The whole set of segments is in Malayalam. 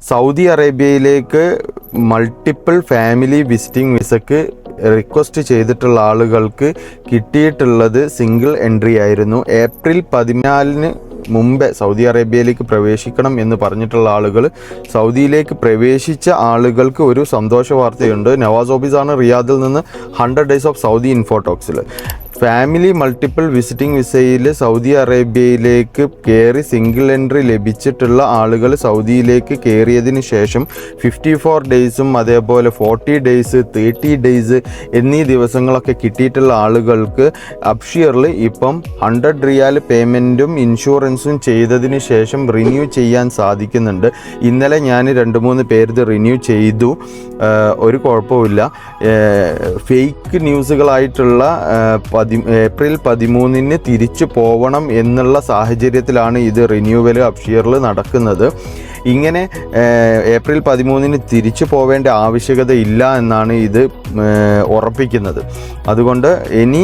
സൗദി അറേബ്യയിലേക്ക് മൾട്ടിപ്പിൾ ഫാമിലി വിസിറ്റിംഗ് വിസക്ക് റിക്വസ്റ്റ് ചെയ്തിട്ടുള്ള ആളുകൾക്ക് കിട്ടിയിട്ടുള്ളത് സിംഗിൾ എൻട്രി ആയിരുന്നു. ഏപ്രിൽ 14 മുമ്പേ സൗദി അറേബ്യയിലേക്ക് പ്രവേശിക്കണം എന്ന് പറഞ്ഞിട്ടുള്ള ആളുകൾ സൗദിയിലേക്ക് പ്രവേശിച്ച ആളുകൾക്ക് ഒരു സന്തോഷ വാർത്തയുണ്ട്. നവാസ് ഓഫീസാണ് റിയാദിൽ നിന്ന് 100 ഡേയ്സ് ഓഫ് സൗദി ഇൻഫോടോക്സിൽ ഫാമിലി മൾട്ടിപ്പിൾ വിസിറ്റിംഗ് വിസയിൽ സൗദി അറേബ്യയിലേക്ക് കയറി സിംഗിൾ എൻട്രി ലഭിച്ചിട്ടുള്ള ആളുകൾ സൗദിയിലേക്ക് കയറിയതിന് ശേഷം 54 ഡേയ്സും അതേപോലെ 40 ഡേയ്സ് 30 ഡേയ്സ് എന്നീ ദിവസങ്ങളൊക്കെ കിട്ടിയിട്ടുള്ള ആളുകൾക്ക് അബ്ഷിയറിൽ ഇപ്പം 100 റിയാൽ പേയ്മെൻറ്റും ഇൻഷുറൻസും ചെയ്തതിന് ശേഷം റിന്യൂ ചെയ്യാൻ സാധിക്കുന്നുണ്ട്. ഇന്നലെ ഞാൻ 2-3 പേര് റിന്യൂ ചെയ്തു, ഒരു കുഴപ്പമില്ല. ഫേക്ക് ന്യൂസുകളായിട്ടുള്ള ഏപ്രിൽ 13 തിരിച്ചു പോവണം എന്നുള്ള സാഹചര്യത്തിലാണ് ഇത് റിന്യൂവൽ അബ്ഷിയറിൽ നടക്കുന്നത്. ഇങ്ങനെ ഏപ്രിൽ 13 തിരിച്ചു പോവേണ്ട ആവശ്യകത ഇല്ല എന്നാണ് ഇത് ഉറപ്പിക്കുന്നത്. അതുകൊണ്ട് ഇനി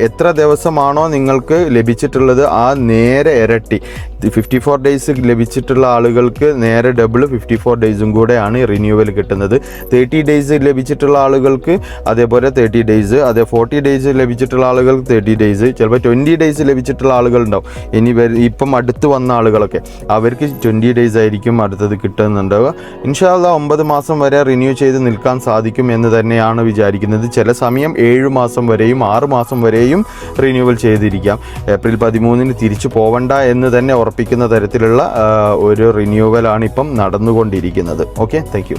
എത്ര ദിവസമാണോ നിങ്ങൾക്ക് ലഭിച്ചിട്ടുള്ളത് ആ നേരെ ഇരട്ടി 54 ഡേയ്സ് ലഭിച്ചിട്ടുള്ള ആളുകൾക്ക് നേരെ ഡബിൾ 54 ഡേയ്സും കൂടെയാണ് റിന്യൂവൽ കിട്ടുന്നത്. 30 ഡേയ്സ് ലഭിച്ചിട്ടുള്ള ആളുകൾക്ക് അതേപോലെ 30 ഡേയ്സ്, അതേ 40 ഡേയ്സ് ലഭിച്ചിട്ടുള്ള ആളുകൾക്ക് 30 ഡേയ്സ്, ചിലപ്പോൾ 20 ഡേയ്സ് ലഭിച്ചിട്ടുള്ള ആളുകളുണ്ടാവും. ഇനി ഇപ്പം അടുത്ത് വന്ന ആളുകളൊക്കെ അവർക്ക് 20 ഡേയ്സ് ആയിരിക്കും അടുത്തത് കിട്ടുന്നുണ്ടാവുക. ഇൻഷാ അല്ലാഹ് 9 മാസം വരെ റിന്യൂ ചെയ്ത് നിൽക്കാൻ സാധിക്കും എന്ന് തന്നെയാണ് വിചാരിക്കുന്നത്. ചില സമയം 7 മാസം വരെയും 6 മാസം വരെയും റിന്യൂവൽ ചെയ്തിരിക്കാം. ഏപ്രിൽ 13 തിരിച്ചു പോവണ്ട എന്ന് തന്നെ ഉറപ്പിക്കുന്ന തരത്തിലുള്ള ഒരു റിന്യൂവലാണ് ഇപ്പം നടന്നുകൊണ്ടിരിക്കുന്നത്. Okay, thank you.